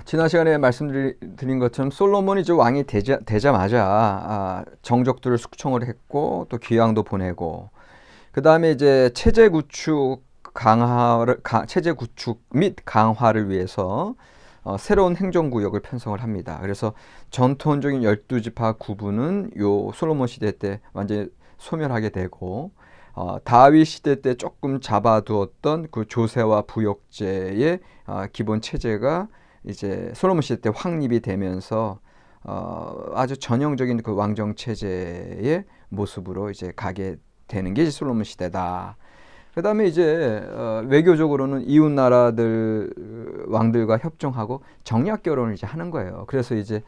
지난 시간에 말씀드린 것처럼 솔로몬이 이제 왕이 되자마자 정적들을 숙청을 했고 또 귀향도 보내고 그 다음에 이제 체제 구축 및 강화를 위해서 새로운 행정구역을 편성을 합니다. 그래서 전통적인 12지파 구분은 요 솔로몬 시대 때 완전히 소멸하게 되고 다윗 시대 때 조금 잡아두었던 그 조세와 부역제의 기본 체제가 이제 솔로몬 시대 때 확립이 되면서 아주 전형적인 그 왕정 체제의 모습으로 이제 가게 되는 게 이제 솔로몬 시대다. 그다음에 이제 외교적으로는 이웃 나라들 왕들과 협정하고 정략 결혼을 이제 하는 거예요. 그래서 이제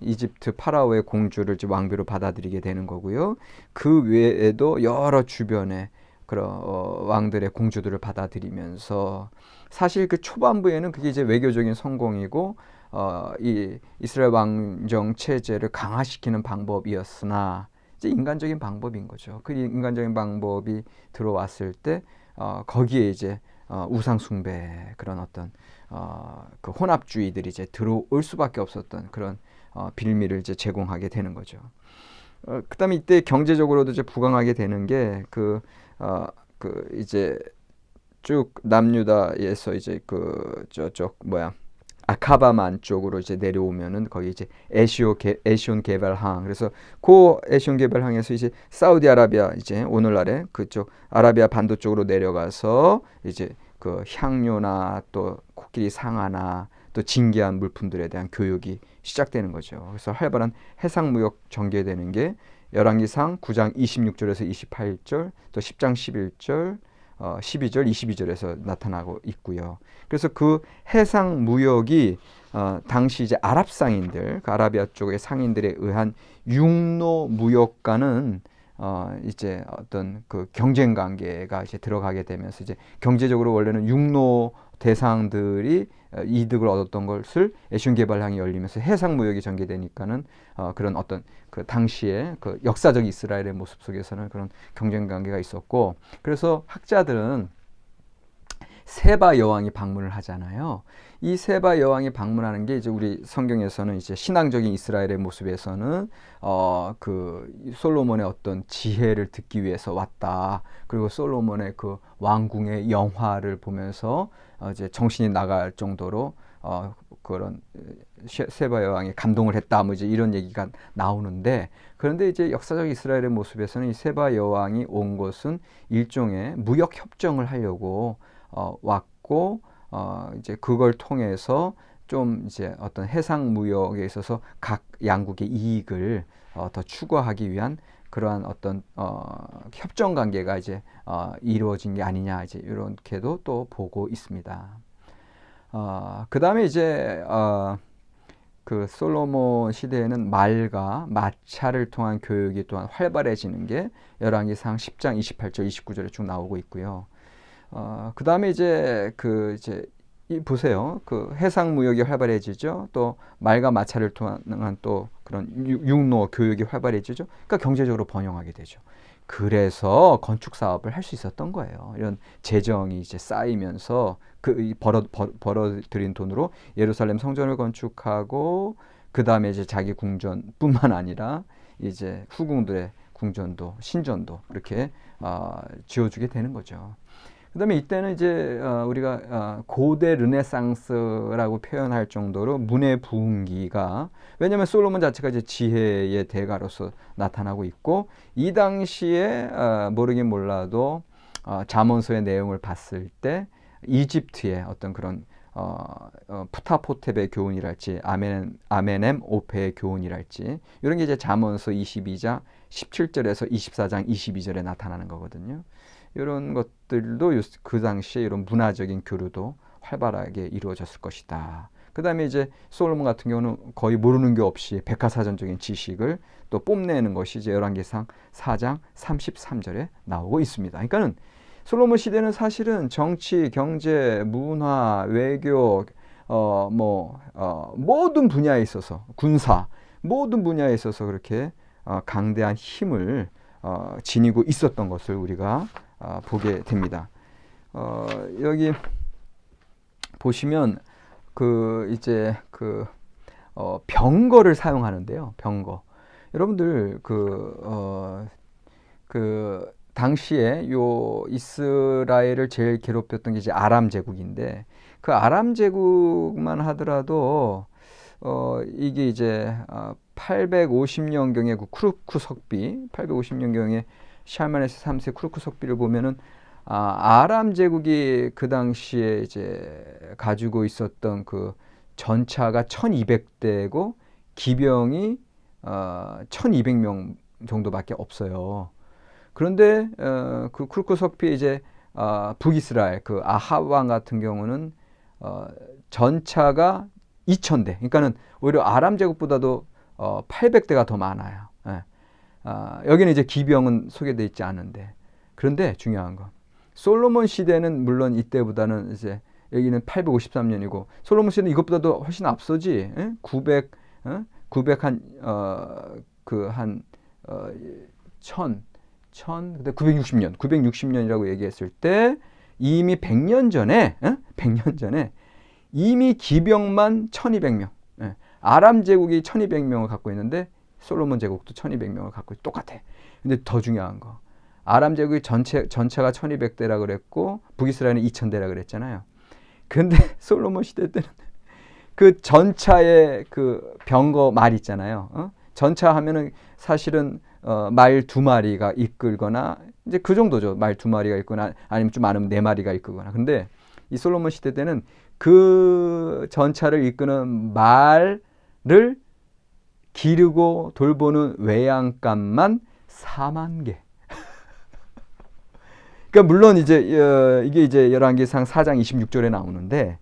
이집트 파라오의 공주를 이제 왕비로 받아들이게 되는 거고요. 그 외에도 여러 주변의 그런 왕들의 공주들을 받아들이면서 사실 그 초반부에는 그게 이제 외교적인 성공이고 이 이스라엘 왕정 체제를 강화시키는 방법이었으나 이제 인간적인 방법인 거죠. 그 인간적인 방법이 들어왔을 때 거기에 이제 우상 숭배 그런 어떤 그 혼합주의들이 이제 들어올 수밖에 없었던 그런 빌미를 이제 제공하게 되는 거죠. 그다음에 이때 경제적으로도 이제 부강하게 되는 게 그 이제 쭉 남유다에서 이제 그 저쪽 뭐야 아카바만 쪽으로 이제 내려오면은 거기 이제 에시온 게발항 그래서 그 에시온 게발항에서 이제 사우디아라비아 이제 오늘날의 그쪽 아라비아 반도 쪽으로 내려가서 이제 그 향료나 또 코끼리 상아나 또 진귀한 물품들에 대한 교육이 시작되는 거죠. 그래서 활발한 해상 무역 전개되는 게 열왕기상 9장 26절에서 28절 또 10장 11절 12절, 22절에서 나타나고 있고요. 그래서 그 해상 무역이 당시 이제 아랍 상인들, 그 아라비아 쪽의 상인들에 의한 육로 무역과는 이제 어떤 그 경쟁 관계가 이제 들어가게 되면서 이제 경제적으로 원래는 육로 대상들이 이득을 얻었던 것을 에슌 게발항이 열리면서 해상 무역이 전개되니까는 그런 어떤 그 당시에 그 역사적 이스라엘의 모습 속에서는 그런 경쟁 관계가 있었고 그래서 학자들은 세바 여왕이 방문을 하잖아요. 이 세바 여왕이 방문하는 게 이제 우리 성경에서는 이제 신앙적인 이스라엘의 모습에서는 그 솔로몬의 어떤 지혜를 듣기 위해서 왔다. 그리고 솔로몬의 그 왕궁의 영화를 보면서 이제 정신이 나갈 정도로 그런 세바 여왕이 감동을 했다. 뭐 이제 이런 얘기가 나오는데 그런데 이제 역사적 이스라엘의 모습에서는 이 세바 여왕이 온 것은 일종의 무역 협정을 하려고 왔고 이제 그걸 통해서 좀 이제 어떤 해상 무역에 있어서 각 양국의 이익을 더 추구하기 위한 그러한 어떤 협정 관계가 이제 이루어진 게 아니냐 이제 이렇게도 또 보고 있습니다. 그 다음에 이제 그 솔로몬 시대에는 말과 마차를 통한 교육이 또한 활발해지는 게 열왕기상 10장 28절 29절에 쭉 나오고 있고요. 그 다음에 이제 보세요. 그 해상 무역이 활발해지죠. 또 말과 마차를 통한 또 그런 육로 교육이 활발해지죠. 그러니까 경제적으로 번영하게 되죠. 그래서 건축 사업을 할 수 있었던 거예요. 이런 재정이 이제 쌓이면서 그 벌어들인 돈으로 예루살렘 성전을 건축하고 그 다음에 이제 자기 궁전뿐만 아니라 이제 후궁들의 궁전도 신전도 이렇게 지어주게 되는 거죠. 그다음에 이때는 이제 우리가 고대 르네상스라고 표현할 정도로 문의 부흥기가 왜냐하면 솔로몬 자체가 이제 지혜의 대가로서 나타나고 있고 이 당시에 모르긴 몰라도 잠언서의 내용을 봤을 때 이집트의 어떤 그런 푸타포텝의 교훈이랄지 아멘엠 오페의 교훈이랄지 이런 게 이제 잠언서 22장 17절에서 24장 22절에 나타나는 거거든요. 이런 것들도 그 당시에 이런 문화적인 교류도 활발하게 이루어졌을 것이다. 그 다음에 이제 솔로몬 같은 경우는 거의 모르는 게 없이 백과사전적인 지식을 또 뽐내는 것이 이제 열왕기상 4장 33절에 나오고 있습니다. 그러니까는 솔로몬 시대는 사실은 정치, 경제, 문화, 외교, 모든 분야에 있어서 군사 모든 분야에 있어서 그렇게 강대한 힘을 지니고 있었던 것을 우리가 보게 됩니다. 여기 보시면 이제 병거를 사용하는데요. 병거. 여러분들 당시에 요 이스라엘을 제일 괴롭혔던 게 이제 아람 제국인데, 그 아람 제국만 하더라도 이게 이제 850년경에 그 쿠르크 석비, 850년경에 샬마네스 3세 쿠르크 석비를 보면은 아람 제국이 그 당시에 이제 가지고 있었던 그 전차가 1200대고 기병이 1200명 정도밖에 없어요. 그런데 그 쿠르크 석비의 이제 북이스라엘 그 아합 왕 같은 경우는 전차가 2000대. 그러니까는 오히려 아람 제국보다도 800대가 더 많아요. 예. 여기는 이제 기병은 소개되어 있지 않은데. 그런데 중요한 건 솔로몬 시대는 물론 이때보다는 이제 여기는 853년이고 솔로몬 시대는 이것보다도 훨씬 앞서지. 예? 900 근데 960년이라고 얘기했을 때 이미 100년 전에, 100년 전에 이미 기병만 1200명. 예. 아람 제국이 1200명을 갖고 있는데 솔로몬 제국도 1200명을 갖고 똑같아. 근데 더 중요한 거. 아람 제국이 전차가 1200대라 그랬고 북이스라엘은 2000대라 그랬잖아요. 근데 솔로몬 시대 때는 그 전차의 그 병거 말 있잖아요. 전차 하면은 사실은 말 2마리가 이끌거나 이제 그 정도죠. 말 2마리가 이끌거나 아니면 좀 많으면 4마리가 이끌거나. 근데 이 솔로몬 시대 때는 그 전차를 이끄는 말을 기르고 돌보는 외양간만 4만 개. 그러니까 물론 이제 이게 이제 열왕기상 4장 26절에 나오는데,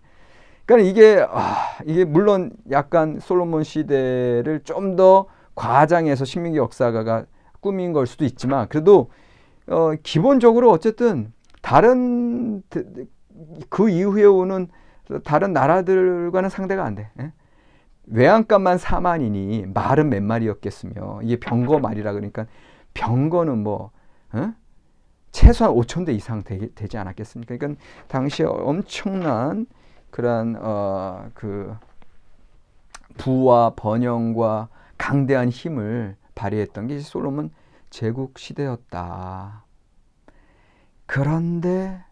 그러니까 이게 물론 약간 솔로몬 시대를 좀 더 과장해서 신명기 역사가가 꾸민 걸 수도 있지만, 그래도 기본적으로 어쨌든 다른 그 이후에 오는 다른 나라들과는 상대가 안 돼. 예? 외양간만 4만이니 말은 몇 마리였겠으며, 이게 병거 말이라 그러니까 병거는 뭐 최소한 5,000대 이상 되지 않았겠습니까? 그러니까 당시에 엄청난 그런 그 부와 번영과 강대한 힘을 발휘했던 게 솔로몬 제국 시대였다. 그런데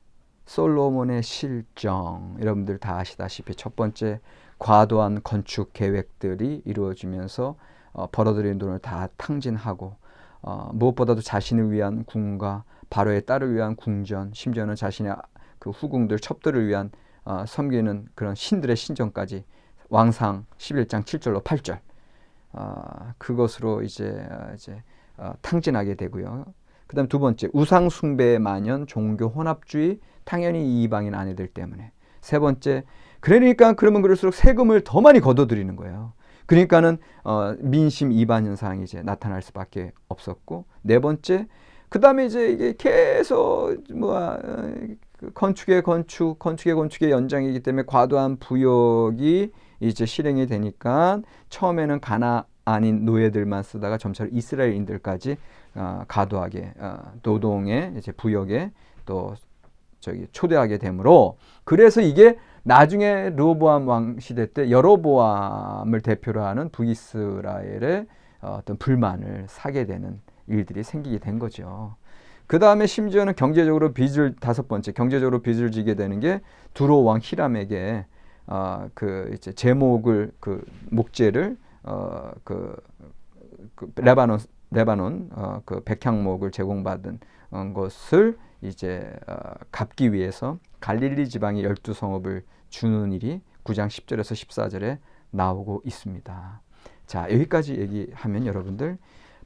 솔로몬의 실정, 여러분들 다 아시다시피 첫 번째 과도한 건축 계획들이 이루어지면서 벌어들인 돈을 다 탕진하고 무엇보다도 자신을 위한 궁과 바로의 딸을 위한 궁전, 심지어는 자신의 그 후궁들, 첩들을 위한 섬기는 그런 신들의 신전까지 왕상 11장 7절로 8절 그것으로 이제 탕진하게 되고요. 그 다음 두 번째, 우상 숭배의 만연, 종교 혼합주의, 당연히 이방인 아내들 때문에. 세 번째, 그러니까 그러면 그럴수록 세금을 더 많이 걷어들이는 거예요. 그러니까는 민심 이반 현상이 이제 나타날 수밖에 없었고, 네 번째, 그 다음에 이제 이게 계속 건축의 연장이기 때문에 과도한 부역이 이제 실행이 되니까 처음에는 가나안인 노예들만 쓰다가 점차 이스라엘인들까지 과도하게 노동에 이제 부역에 또 초대하게 되므로, 그래서 이게 나중에 르호보암 왕 시대 때 여로보암을 대표로 하는 북이스라엘의 어떤 불만을 사게 되는 일들이 생기게 된 거죠. 그 다음에 심지어는 경제적으로 다섯 번째 경제적으로 빚을 지게 되는 게 두로 왕 히람에게 그 이제 제목을 그 목재를 레바논 그 백향목을 제공받은 것을 이제 갚기 위해서 갈릴리 지방의 12성읍을 주는 일이 9장 10절에서 14절에 나오고 있습니다. 자, 여기까지 얘기하면 여러분들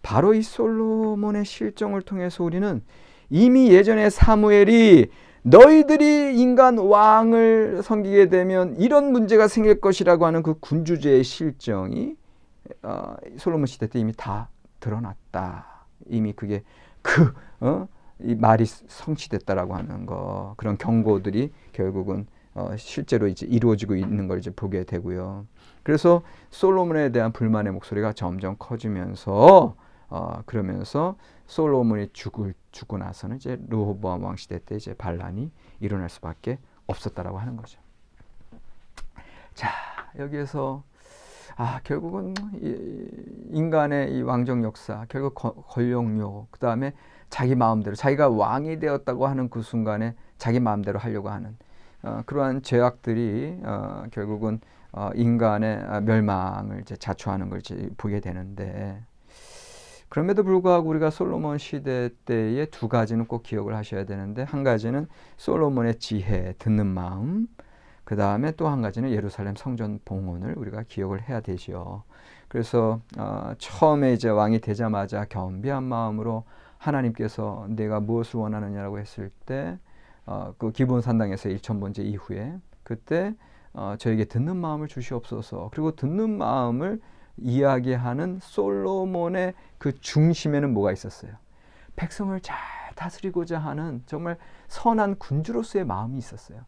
바로 이 솔로몬의 실정을 통해서 우리는 이미 예전에 사무엘이 너희들이 인간 왕을 섬기게 되면 이런 문제가 생길 것이라고 하는 그 군주제의 실정이 솔로몬 시대 때 이미 다 드러났다. 이미 그게 이 말이 성취됐다라고 하는 거, 그런 경고들이 결국은 실제로 이제 이루어지고 있는 걸 이제 보게 되고요. 그래서 솔로몬에 대한 불만의 목소리가 점점 커지면서 그러면서 솔로몬이 죽고 나서는 이제 르호보암 왕 시대 때 이제 반란이 일어날 수밖에 없었다라고 하는 거죠. 자, 여기에서 결국은 인간의 이 왕정 역사, 결국 권력욕, 그 다음에 자기 마음대로, 자기가 왕이 되었다고 하는 그 순간에 자기 마음대로 하려고 하는 그러한 죄악들이 결국은 인간의 멸망을 이제 자초하는 걸 이제 보게 되는데, 그럼에도 불구하고 우리가 솔로몬 시대 때의 두 가지는 꼭 기억을 하셔야 되는데, 한 가지는 솔로몬의 지혜, 듣는 마음, 그 다음에 또 한 가지는 예루살렘 성전 봉헌을 우리가 기억을 해야 되죠. 그래서 처음에 이제 왕이 되자마자 겸비한 마음으로 하나님께서 내가 무엇을 원하느냐라고 했을 때 그 기브온 산당에서 1000번째 이후에 그때 저에게 듣는 마음을 주시옵소서. 그리고 듣는 마음을 이야기하는 솔로몬의 그 중심에는 뭐가 있었어요? 백성을 잘 다스리고자 하는 정말 선한 군주로서의 마음이 있었어요.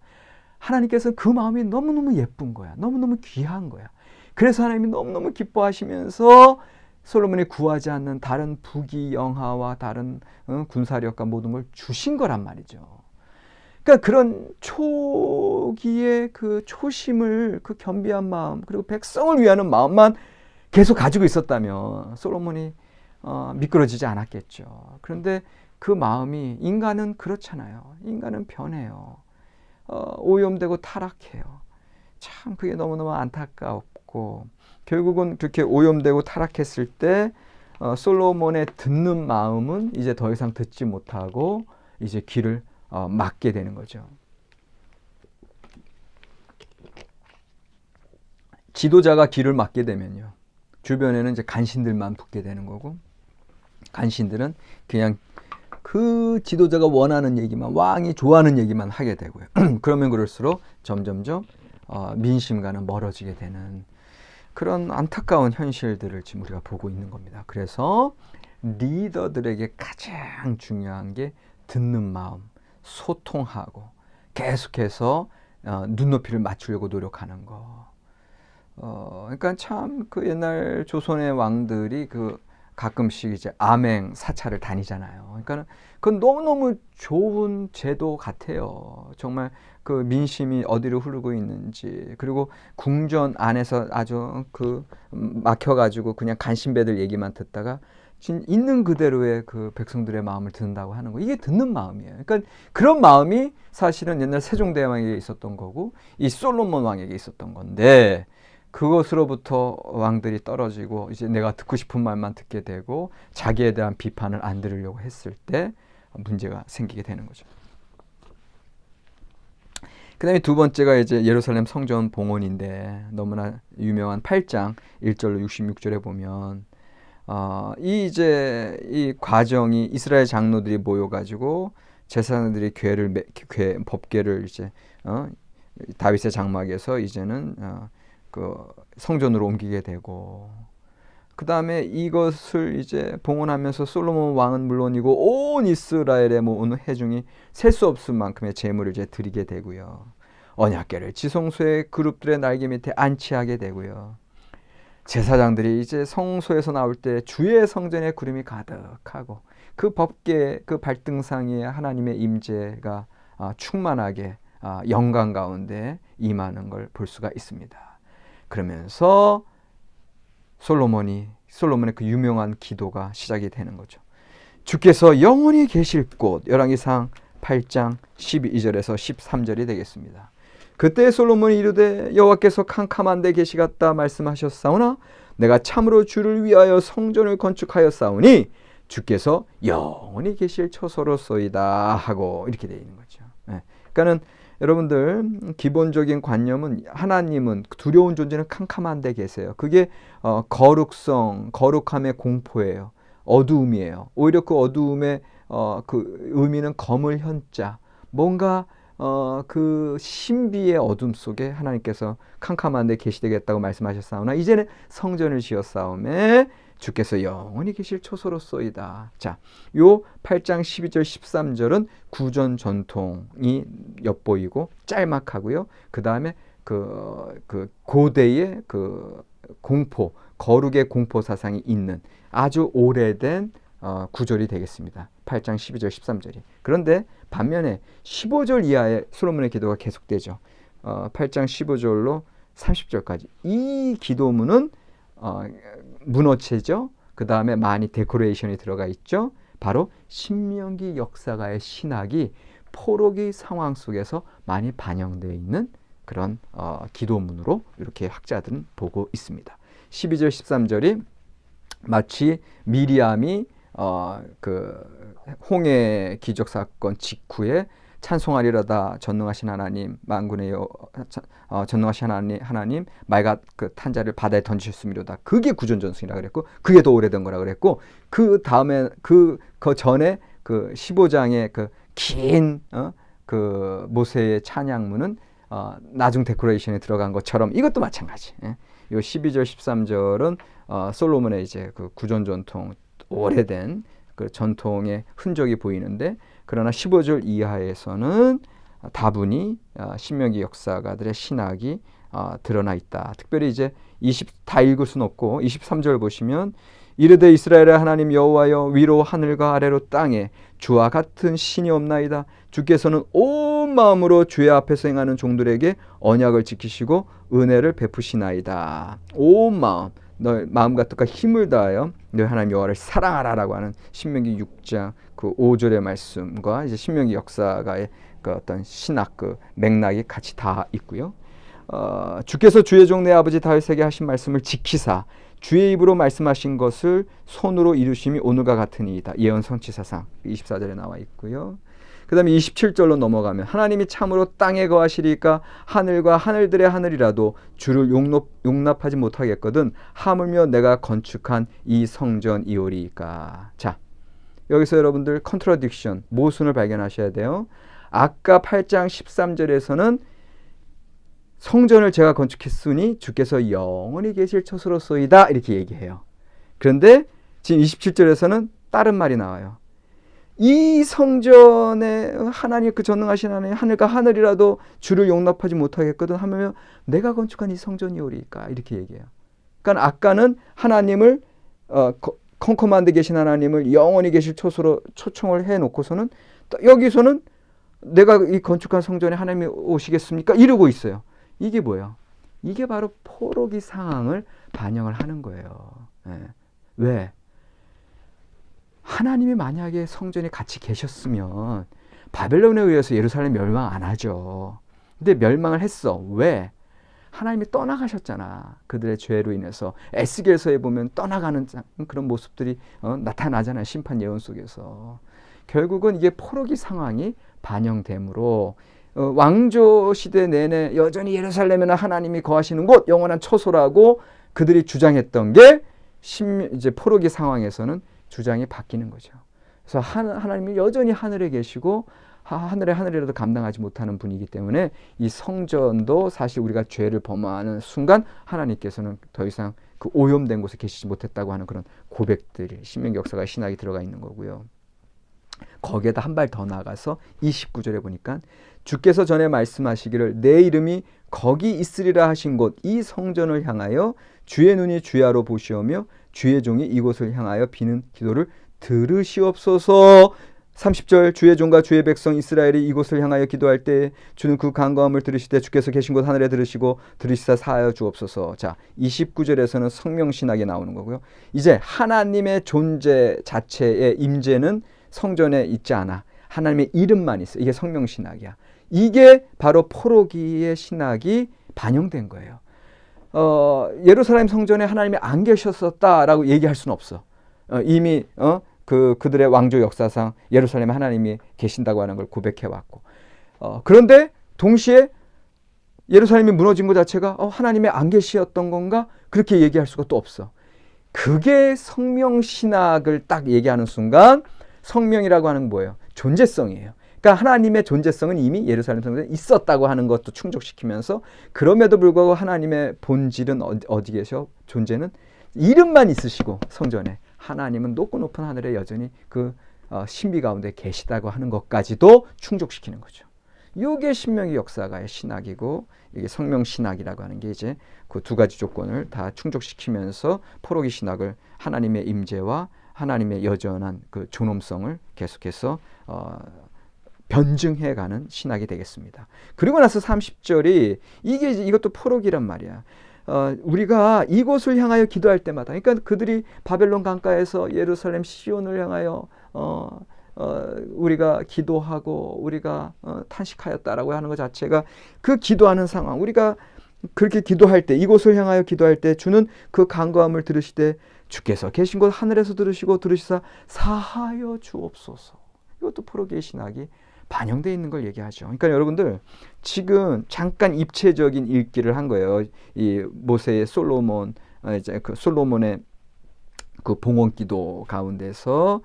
하나님께서 그 마음이 너무너무 예쁜 거야. 너무너무 귀한 거야. 그래서 하나님이 너무너무 기뻐하시면서 솔로몬이 구하지 않는 다른 부귀 영화와 다른 군사력과 모든 걸 주신 거란 말이죠. 그러니까 그런 초기의 그 초심을, 그 겸비한 마음, 그리고 백성을 위하는 마음만 계속 가지고 있었다면 솔로몬이 미끄러지지 않았겠죠. 그런데 그 마음이, 인간은 그렇잖아요. 인간은 변해요. 오염되고 타락해요. 참 그게 너무너무 안타깝고, 결국은 그렇게 오염되고 타락했을 때 솔로몬의 듣는 마음은 이제 더 이상 듣지 못하고 이제 귀를 막게 되는 거죠. 지도자가 귀를 막게 되면요, 주변에는 이제 간신들만 붙게 되는 거고, 간신들은 그냥 그 지도자가 원하는 얘기만, 왕이 좋아하는 얘기만 하게 되고요. 그러면 그럴수록 점점점 민심과는 멀어지게 되는 그런 안타까운 현실들을 지금 우리가 보고 있는 겁니다. 그래서 리더들에게 가장 중요한 게 듣는 마음, 소통하고 계속해서 눈높이를 맞추려고 노력하는 거. 그러니까 참 그 옛날 조선의 왕들이 그 가끔씩 이제 암행 사찰을 다니잖아요. 그러니까 그건 너무너무 좋은 제도 같아요. 정말 그 민심이 어디로 흐르고 있는지, 그리고 궁전 안에서 아주 그 막혀가지고 그냥 간신배들 얘기만 듣다가 있는 그대로의 그 백성들의 마음을 듣는다고 하는 거, 이게 듣는 마음이에요. 그러니까 그런 마음이 사실은 옛날 세종대왕에게 있었던 거고 이 솔로몬 왕에게 있었던 건데, 그것으로부터 왕들이 떨어지고 이제 내가 듣고 싶은 말만 듣게 되고 자기에 대한 비판을 안 들으려고 했을 때 문제가 생기게 되는 거죠. 그 다음에 두 번째가 이제 예루살렘 성전 봉헌인데, 너무나 유명한 8장 1절로 66절에 보면 이 과정이 이스라엘 장로들이 모여가지고 제사장들이 법궤를 이제 다윗의 장막에서 이제는 그 성전으로 옮기게 되고, 그 다음에 이것을 이제 봉헌하면서 솔로몬 왕은 물론이고 온 이스라엘의 모든 회중이 셀 수 없을 만큼의 제물을 이제 드리게 되고요. 언약궤를 지성소의 그룹들의 날개 밑에 안치하게 되고요. 제사장들이 이제 성소에서 나올 때 주의 성전에 구름이 가득하고 그 법궤 그 발등상 위에 하나님의 임재가 충만하게 영광 가운데 임하는 걸 볼 수가 있습니다. 그러면서 솔로몬의 그 유명한 기도가 시작이 되는 거죠. 주께서 영원히 계실 곳, 열왕기상 8장 12절에서 13절이 되겠습니다. 그때 솔로몬이 이르되 여호와께서 캄캄한 데 계시겠다 말씀하셨사오나 내가 참으로 주를 위하여 성전을 건축하였사오니 주께서 영원히 계실 처소로소이다 하고 이렇게 되어 있는 거죠. 그러니까는 여러분들 기본적인 관념은 하나님은 두려운 존재는 캄캄한 데 계세요. 그게 거룩함의 공포예요. 어두움이에요. 오히려 그 어두움의 그 의미는 거물 현자, 뭔가 그 신비의 어둠 속에 하나님께서 캄캄한 데 계시되겠다고 말씀하셨사오나 이제는 성전을 지었사오매 주께서 영원히 계실 처소로소이다. 자, 요 8장 12절 13절은 구전 전통이 엿보이고 짤막하고요. 그 다음에 그 고대의 그 공포, 거룩의 공포 사상이 있는 아주 오래된 구절이 되겠습니다. 8장 12절 13절이. 그런데 반면에 15절 이하의 솔로몬의 기도가 계속되죠. 8장 15절로 30절까지. 이 기도문은 문어체죠. 그 다음에 많이 데코레이션이 들어가 있죠. 바로 신명기 역사가의 신학이 포로기 상황 속에서 많이 반영되어 있는 그런 기도문으로 이렇게 학자들은 보고 있습니다. 12절 13절이 마치 미리암이 그 홍해 기적 사건 직후에 찬송하리로다 전능하신 하나님 만군의 전능하신 하나님 말과 그 탄자를 바다에 던지셨음이로다. 그게 구전전승이라 그랬고 그게 더 오래된 거라 그랬고 그 다음에 그 전에 그 15장의 그 긴 그 모세의 찬양문은 나중 데코레이션에 들어간 것처럼 이것도 마찬가지. 요 12절 13절은 솔로몬의 이제 그 구전 전통 오래된 그 전통의 흔적이 보이는데 그러나 15절 이하에서는 다분히 신명기 역사가들의 신학이 드러나 있다. 특별히 이제 다 읽을 수는 없고 23절 보시면 이르되 이스라엘의 하나님 여호와여 위로 하늘과 아래로 땅에 주와 같은 신이 없나이다. 주께서는 온 마음으로 주의 앞에서 행하는 종들에게 언약을 지키시고 은혜를 베푸시나이다. 온 마음, 너의 마음과 뜻과 힘을 다하여 너희 하나님 여호와를 사랑하라라고 하는 신명기 6장 그 5절의 말씀과 이제 신명기 역사가의 그 어떤 신학 그 맥락이 같이 다 있고요. 주께서 주의 종 내 아버지 다윗에게 하신 말씀을 지키사 주의 입으로 말씀하신 것을 손으로 이루심이 오늘과 같으니이다. 예언 성취사상 24절에 나와 있고요. 그 다음에 27절로 넘어가면 하나님이 참으로 땅에 거하시리까 하늘과 하늘들의 하늘이라도 주를 용납하지 못하겠거든 하물며 내가 건축한 이 성전이오리이까. 자, 여기서 여러분들 컨트라딕션, 모순을 발견하셔야 돼요. 아까 8장 13절에서는 성전을 제가 건축했으니 주께서 영원히 계실 처소로소이다 이렇게 얘기해요. 그런데 지금 27절에서는 다른 말이 나와요. 이 성전에 하나님 그 전능하신 하나님 하늘과 하늘이라도 주를 용납하지 못하겠거든 하면 내가 건축한 이 성전이오리까 이렇게 얘기해요. 그러니까 아까는 하나님을 컴컴한데 계신 하나님을 영원히 계실 처소로 초청을 해놓고서는 여기서는 내가 이 건축한 성전에 하나님이 오시겠습니까? 이러고 있어요. 이게 뭐예요? 이게 바로 포로기 상황을 반영을 하는 거예요. 네. 왜? 하나님이 만약에 성전에 같이 계셨으면 바벨론에 의해서 예루살렘 멸망 안 하죠. 근데 멸망을 했어. 왜? 하나님이 떠나가셨잖아. 그들의 죄로 인해서. 에스겔서에 보면 떠나가는 그런 모습들이 나타나잖아요. 심판 예언 속에서. 결국은 이게 포로기 상황이 반영되므로 왕조 시대 내내 여전히 예루살렘에는 하나님이 거하시는 곳, 영원한 처소라고 그들이 주장했던 게 이제 포로기 상황에서는 주장이 바뀌는 거죠. 그래서 하나님이 여전히 하늘에 계시고 하늘이라도 감당하지 못하는 분이기 때문에 이 성전도 사실 우리가 죄를 범하는 순간 하나님께서는 더 이상 그 오염된 곳에 계시지 못했다고 하는 그런 고백들이 신명기 역사가 신학이 들어가 있는 거고요. 거기에다 한 발 더 나가서 29절에 보니까 주께서 전에 말씀하시기를 내 이름이 거기 있으리라 하신 곳 이 성전을 향하여 주의 눈이 주야로 보시오며 주의 종이 이곳을 향하여 비는 기도를 들으시옵소서. 30절 주의 종과 주의 백성 이스라엘이 이곳을 향하여 기도할 때 주는 그 간구함을 들으시되 주께서 계신 곳 하늘에 들으시고 들으시사 사하여 주옵소서. 자, 29절에서는 성명신학이 나오는 거고요. 이제 하나님의 존재 자체의 임재는 성전에 있지 않아. 하나님의 이름만 있어. 이게 성명신학이야. 이게 바로 포로기의 신학이 반영된 거예요. 예루살렘 성전에 하나님이 안 계셨었다라고 얘기할 수는 없어. 이미 그들의 왕조 역사상 예루살렘에 하나님이 계신다고 하는 걸 고백해 왔고, 그런데 동시에 예루살렘이 무너진 것 자체가 하나님이 안 계셨던 건가? 그렇게 얘기할 수가 또 없어. 그게 성명신학을 딱 얘기하는 순간 성명이라고 하는 뭐예요? 존재성이에요. 그러니까 하나님의 존재성은 이미 예루살렘 성전에 있었다고 하는 것도 충족시키면서 그럼에도 불구하고 하나님의 본질은 어디 계셔? 존재는 이름만 있으시고 성전에 하나님은 높고 높은 하늘에 여전히 그 신비 가운데 계시다고 하는 것까지도 충족시키는 거죠. 이게 신명기 역사가의 신학이고 이게 성명신학이라고 하는 게 이제 그 두 가지 조건을 다 충족시키면서 포로기 신학을 하나님의 임재와 하나님의 여전한 그 존엄성을 계속해서 변증해가는 신학이 되겠습니다. 그리고 나서 30절이 이것도 포록이란 말이야. 우리가 이곳을 향하여 기도할 때마다, 그러니까 그들이 바벨론 강가에서 예루살렘 시온을 향하여 우리가 기도하고 우리가 탄식하였다라고 하는 것 자체가 그 기도하는 상황, 우리가 그렇게 기도할 때, 이곳을 향하여 기도할 때 주는 그 간구함을 들으시되 주께서 계신 곳 하늘에서 들으시사 사하여 주옵소서. 이것도 포로기의 신학이 반영되어 있는 걸 얘기하죠. 그러니까 여러분들 지금 잠깐 입체적인 읽기를 한 거예요. 이 모세의 이제 그 솔로몬의 그 봉헌기도 가운데서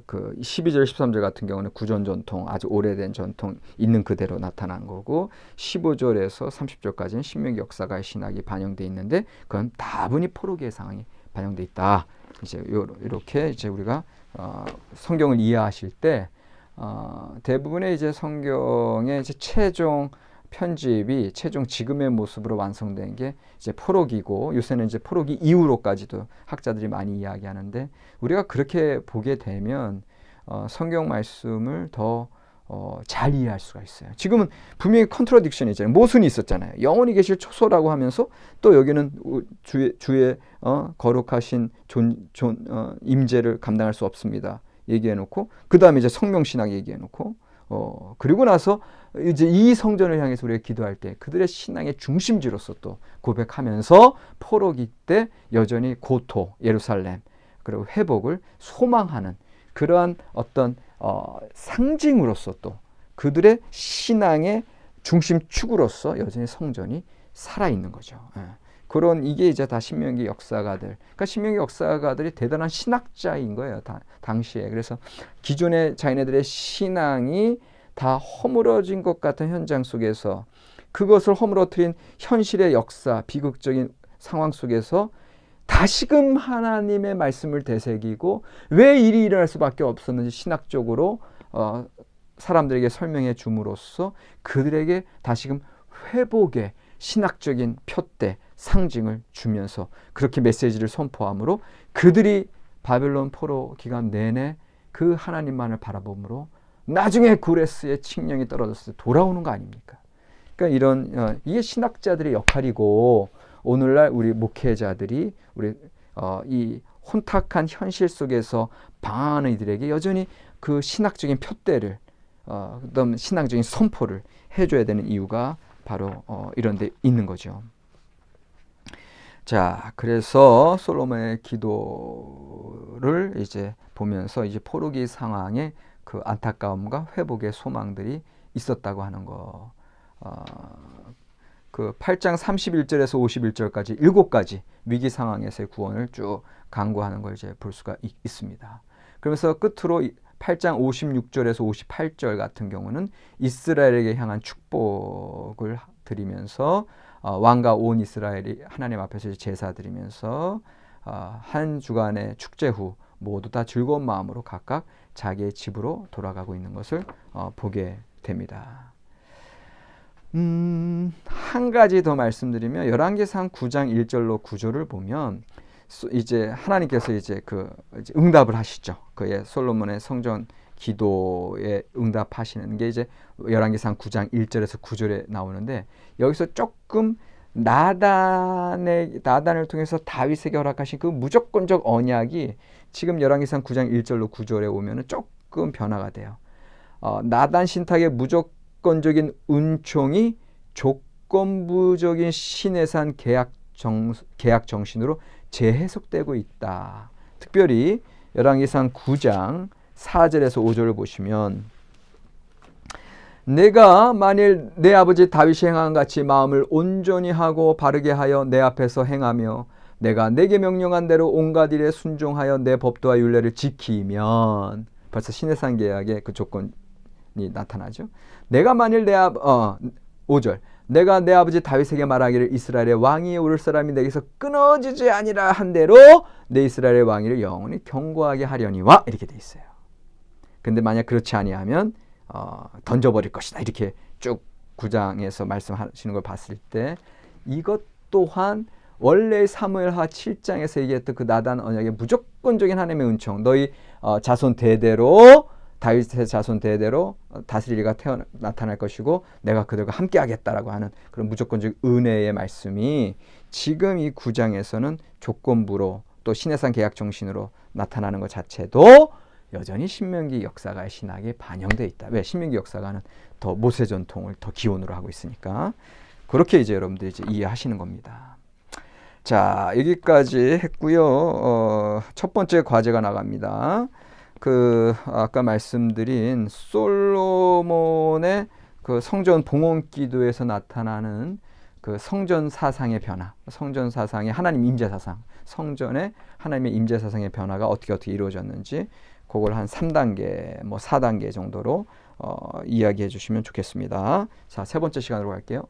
그 12절 13절 같은 경우는 구전 전통, 아주 오래된 전통 있는 그대로 나타난 거고, 15절에서 30절까지는 신명기 역사가의 신학이 반영되어 있는데 그건 다분히 포로기의 상황이 반영되어 있다. 이제 이렇게 이제 우리가 성경을 이해하실 때 대부분의 이제 성경의 이제 최종 편집이 최종 지금의 모습으로 완성된 게 이제 포로기고, 요새는 이제 포로기 이후로까지도 학자들이 많이 이야기하는데, 우리가 그렇게 보게 되면 성경 말씀을 더 잘 이해할 수가 있어요. 지금은 분명히 컨트러딕션이 있잖아요. 모순이 있었잖아요. 영원히 계실 초소라고 하면서 또 여기는 주의 거룩하신 임재를 감당할 수 없습니다 얘기해놓고, 그 다음에 이제 성명신학 얘기해놓고, 그리고 나서 이제 이 성전을 향해서 우리가 기도할 때 그들의 신앙의 중심지로서 또 고백하면서 포로기 때 여전히 고토, 예루살렘, 그리고 회복을 소망하는 그러한 어떤 상징으로서 또 그들의 신앙의 중심축으로서 여전히 성전이 살아있는 거죠. 그런 이게 이제 다 신명기 역사가들, 그러니까 신명기 역사가들이 대단한 신학자인 거예요, 당시에. 그래서 기존의 자기네들의 신앙이 다 허물어진 것 같은 현장 속에서 그것을 허물어뜨린 현실의 역사, 비극적인 상황 속에서 다시금 하나님의 말씀을 되새기고 왜 일이 일어날 수밖에 없었는지 신학적으로 사람들에게 설명해 줌으로써 그들에게 다시금 회복의 신학적인 표대, 상징을 주면서 그렇게 메시지를 선포함으로 그들이 바벨론 포로 기간 내내 그 하나님만을 바라봄으로 나중에 고레스의 칙령이 떨어졌을 때 돌아오는 거 아닙니까? 그러니까 이런 이게 신학자들의 역할이고, 오늘날 우리 목회자들이 우리 이 혼탁한 현실 속에서 방황하는 이들에게 여전히 그 신학적인 표대를 그다음 신학적인 선포를 해줘야 되는 이유가 바로 이런 데 있는 거죠. 자, 그래서 솔로몬의 기도를 이제 보면서 이제 포로기 상황에 그 안타까움과 회복의 소망들이 있었다고 하는 거. 그 8장 31절에서 51절까지 7가지 위기 상황에서의 구원을 쭉 강구하는 걸 이제 볼 수가 있습니다. 그러면서 끝으로 8장 56절에서 58절 같은 경우는 이스라엘에게 향한 축복을 드리면서 왕과 온 이스라엘이 하나님 앞에서 제사 드리면서 한 주간의 축제 후 모두 다 즐거운 마음으로 각각 자기의 집으로 돌아가고 있는 것을 보게 됩니다. 한 가지 더 말씀드리면 열왕기상 9장 1절로 9절을 보면 이제 하나님께서 이제 이제 응답을 하시죠. 그의 솔로몬의 성전 기도에 응답하시는 게 이제 열왕기상 9장 1절에서 9절에 나오는데, 여기서 조금 나단을 통해서 다윗에게 허락하신 그 무조건적 언약이 지금 열왕기상 9장 1절로 9절에 오면은 조금 변화가 돼요. 나단 신탁의 무조건적인 은총이 조건부적인 신에 산 계약 정신으로 재해석되고 있다. 특별히 열왕기상 9장 4절에서 5절을 보시면, 내가 만일 내 아버지 다윗이 행한 같이 마음을 온전히 하고 바르게 하여 내 앞에서 행하며 내가 내게 명령한 대로 온갖 일에 순종하여 내 법도와 율례를 지키면, 벌써 신의 산 계약의 그 조건이 나타나죠. 내가 만일 5절, 내가 내 아버지 다윗에게 말하기를 이스라엘의 왕위에 오를 사람이 내게서 끊어지지 아니라 한 대로 내 이스라엘의 왕위를 영원히 견고하게 하려니와, 이렇게 돼 있어요. 근데 만약 그렇지 아니하면 던져버릴 것이다, 이렇게 쭉 9장에서 말씀하시는 걸 봤을 때, 이것 또한 원래 사무엘하 7장에서 얘기했던 그 나단 언약의 무조건적인 하나님의 은총, 너희 자손 대대로 다윗의 자손 대대로 다스리리가 나타날 것이고 내가 그들과 함께 하겠다라고 하는 그런 무조건적 은혜의 말씀이 지금 이 9장에서는 조건부로 또 시내산 계약 정신으로 나타나는 것 자체도 여전히 신명기 역사가의 신학에 반영되어 있다. 왜? 신명기 역사가는 더 모세 전통을 더 기원으로 하고 있으니까. 그렇게 이제 여러분들이 이제 이해하시는 겁니다. 자, 여기까지 했고요. 첫 번째 과제가 나갑니다. 아까 말씀드린 솔로몬의 그 성전 봉헌 기도에서 나타나는 그 성전 사상의 변화, 성전 사상의 하나님 임재 사상, 성전의 하나님의 임재 사상의 변화가 어떻게 이루어졌는지 그걸 한 3단계, 뭐 4단계 정도로 이야기해 주시면 좋겠습니다. 자, 세 번째 시간으로 갈게요.